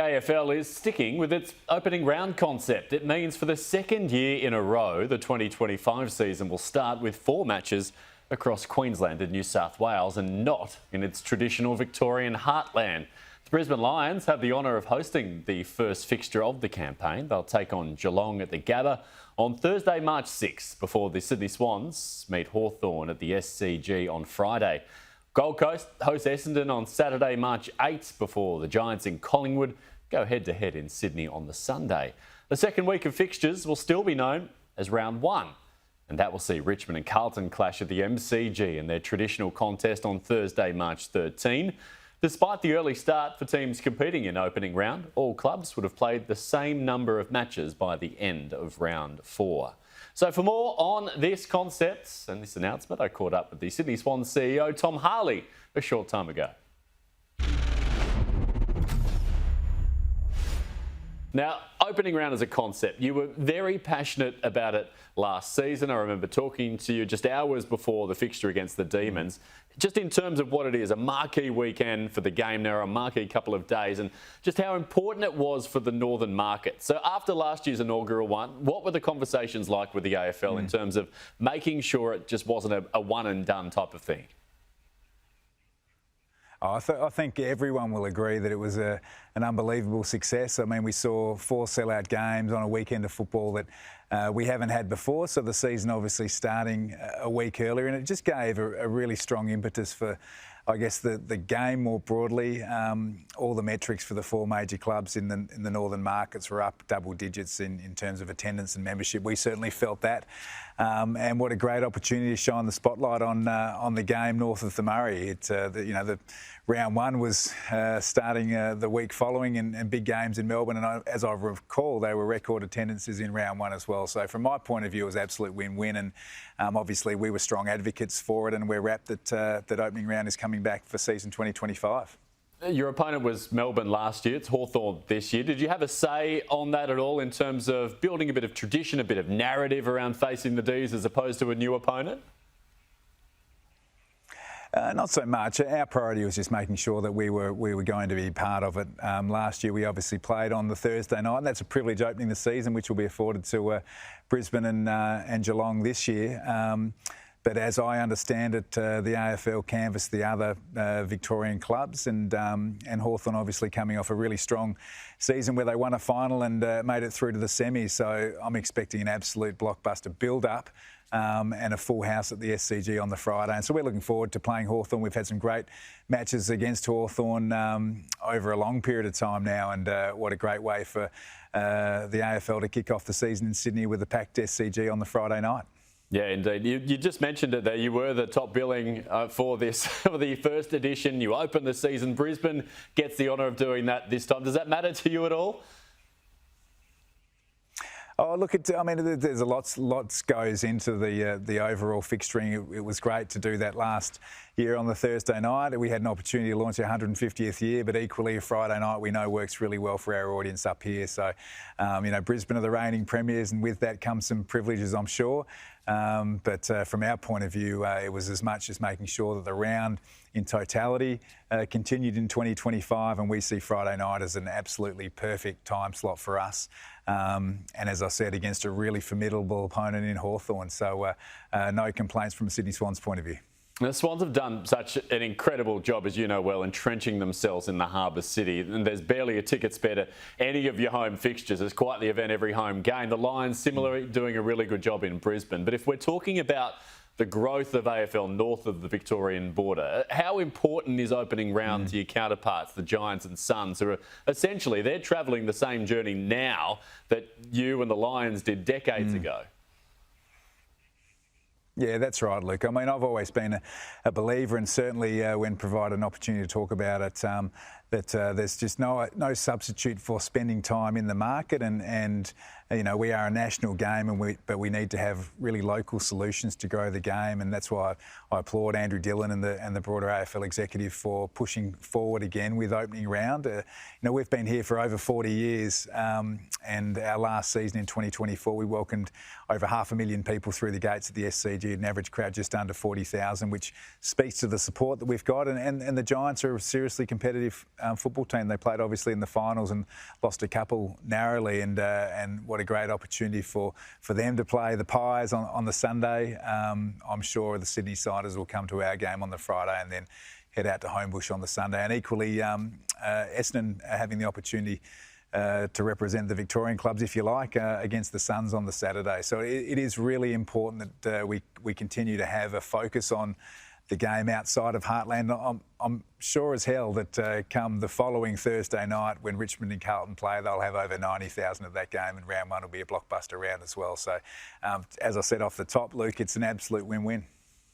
AFL is sticking with its opening round concept. It means for the second year in a row, the 2025 season will start with 4 matches across Queensland and New South Wales and not in its traditional Victorian heartland. The Brisbane Lions have the honour of hosting the first fixture of the campaign. They'll take on Geelong at the Gabba on Thursday, March 6th, before the Sydney Swans meet Hawthorn at the SCG on Friday. Gold Coast host Essendon on Saturday, March 8th, before the Giants in Collingwood go head-to-head in Sydney on the Sunday. The second week of fixtures will still be known as Round 1, and that will see Richmond and Carlton clash at the MCG in their traditional contest on Thursday, March 13. Despite the early start for teams competing in opening round, all clubs would have played the same number of matches by the end of Round 4. So for more on this concept and this announcement, I caught up with the Sydney Swans CEO Tom Harley a short time ago. Now, opening round as a concept, you were very passionate about it last season. I remember talking to you just hours before the fixture against the Demons. Just in terms of what it is, a marquee weekend for the game now, a marquee couple of days, and just how important it was for the northern market. So after last year's inaugural one, what were the conversations like with the AFL in terms of making sure it just wasn't a one and done type of thing? I think everyone will agree that it was an unbelievable success. I mean, we saw 4 sellout games on a weekend of football that we haven't had before. So the season obviously starting a week earlier, and it just gave a really strong impetus for, I guess, the game more broadly. All the metrics for the 4 major clubs in the northern markets were up double digits in terms of attendance and membership. We certainly felt that. And what a great opportunity to shine the spotlight on the game north of the Murray. The round 1 was starting the week following, and big games in Melbourne. And as I recall, they were record attendances in round 1 as well. So from my point of view, it was absolute win-win. And obviously, we were strong advocates for it, and we're rapt that opening round is coming back for season 2025. Your opponent was Melbourne last year. It's Hawthorn this year. Did you have a say on that at all in terms of building a bit of tradition, a bit of narrative around facing the D's as opposed to a new opponent? Not so much. Our priority was just making sure that we were going to be part of it. Last year we obviously played on the Thursday night, and that's a privilege opening the season, which will be afforded to Brisbane and Geelong this year. But as I understand it, the AFL canvassed the other Victorian clubs, and Hawthorn obviously coming off a really strong season where they won a final and made it through to the semis. So I'm expecting an absolute blockbuster build-up and a full house at the SCG on the Friday. And so we're looking forward to playing Hawthorn. We've had some great matches against Hawthorn over a long period of time now, and what a great way for the AFL to kick off the season in Sydney with a packed SCG on the Friday night. Yeah, indeed. You just mentioned it there. You were the top billing for this, for the first edition. You opened the season. Brisbane gets the honour of doing that this time. Does that matter to you at all? Oh, look, I mean, there's lots goes into the overall fixturing. It was great to do that last year on the Thursday night. We had an opportunity to launch our 150th year, but equally a Friday night we know works really well for our audience up here. So, Brisbane are the reigning premiers, and with that comes some privileges, I'm sure. But from our point of view, it was as much as making sure that the round in totality continued in 2025, and we see Friday night as an absolutely perfect time slot for us. And as I said, against a really formidable opponent in Hawthorn. So no complaints from a Sydney Swans point of view. The Swans have done such an incredible job, as you know well, entrenching themselves in the harbour city. And there's barely a ticket spare to any of your home fixtures. It's quite the event every home game. The Lions similarly doing a really good job in Brisbane. But if we're talking about the growth of AFL north of the Victorian border, how important is opening round to your counterparts, the Giants and Suns, who are essentially, they're travelling the same journey now that you and the Lions did decades ago? Yeah, that's right, Luke. I mean, I've always been a believer, and certainly when provided an opportunity to talk about it, that there's just no substitute for spending time in the market, and we are a national game, but we need to have really local solutions to grow the game, and that's why I applaud Andrew Dillon and the broader AFL executive for pushing forward again with opening round. We've been here for over 40 years, and our last season in 2024, we welcomed over 500,000 people through the gates at the SCG, an average crowd just under 40,000, which speaks to the support that we've got. And the Giants are a seriously competitive football team. They played obviously in the finals and lost a couple narrowly, and what a great opportunity for them to play the Pies on the Sunday. I'm sure the Sydney Siders will come to our game on the Friday and then head out to Homebush on the Sunday. And equally, Essendon are having the opportunity to represent the Victorian clubs, if you like, against the Suns on the Saturday. So it is really important that we continue to have a focus on the game outside of Heartland. I'm sure as hell that come the following Thursday night when Richmond and Carlton play, they'll have over 90,000 at that game, and round one will be a blockbuster round as well. So as I said off the top, Luke, it's an absolute win-win.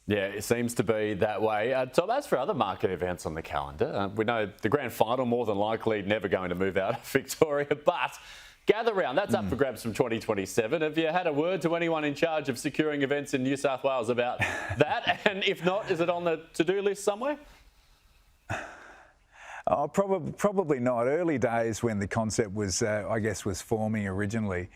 Yeah, it seems to be that way. Tom, as for other market events on the calendar, we know the grand final more than likely never going to move out of Victoria, but Gather Round, that's up for grabs from 2027. Have you had a word to anyone in charge of securing events in New South Wales about that? And if not, is it on the to-do list somewhere? Oh, probably not. Early days when the concept was, was forming originally,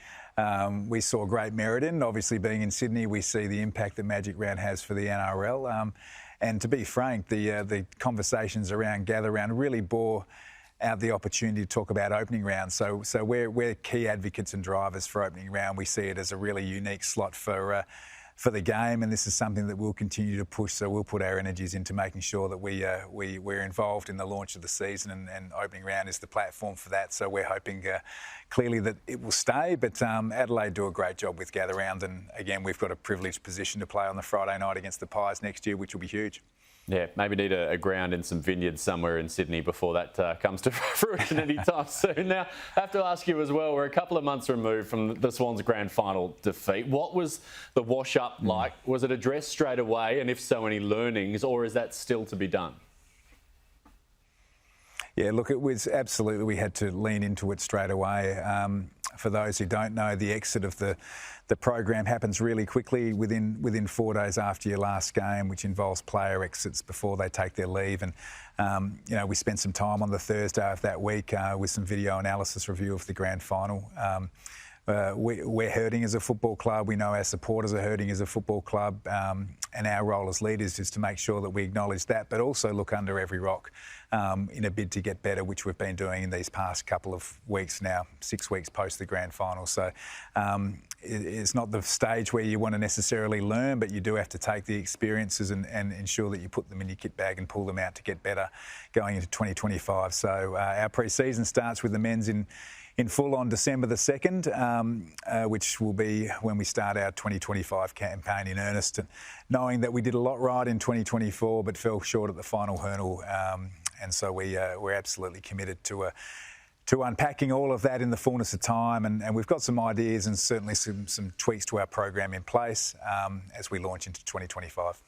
we saw great merit in. Obviously, being in Sydney, we see the impact that Magic Round has for the NRL. And to be frank, the conversations around Gather Round really bore out the opportunity to talk about opening round. So we're key advocates and drivers for opening round. We see it as a really unique slot for the game, and this is something that we'll continue to push. So we'll put our energies into making sure that we're involved in the launch of the season, and opening round is the platform for that. So we're hoping clearly that it will stay, but Adelaide do a great job with Gather Round, and again, we've got a privileged position to play on the Friday night against the Pies next year, which will be huge. Yeah, maybe need a ground in some vineyards somewhere in Sydney before that comes to fruition anytime soon. Now, I have to ask you as well, we're a couple of months removed from the Swans' grand final defeat. What was the wash-up like? Was it addressed straight away? And if so, any learnings, or is that still to be done? Yeah, look, it was absolutely, we had to lean into it straight away. For those who don't know, the exit of the program happens really quickly within 4 days after your last game, which involves player exits before they take their leave. And, we spent some time on the Thursday of that week with some video analysis review of the grand final. We're hurting as a football club. We know our supporters are hurting as a football club, and our role as leaders is to make sure that we acknowledge that, but also look under every rock in a bid to get better, which we've been doing in these past couple of weeks now, 6 weeks post the grand final. So it's not the stage where you want to necessarily learn, but you do have to take the experiences and ensure that you put them in your kit bag and pull them out to get better going into 2025. So our pre-season starts with the men's in full on December the 2nd, which will be when we start our 2025 campaign in earnest. And knowing that we did a lot right in 2024, but fell short at the final hurdle. And so we're absolutely committed to unpacking all of that in the fullness of time. And we've got some ideas and certainly some tweaks to our program in place as we launch into 2025.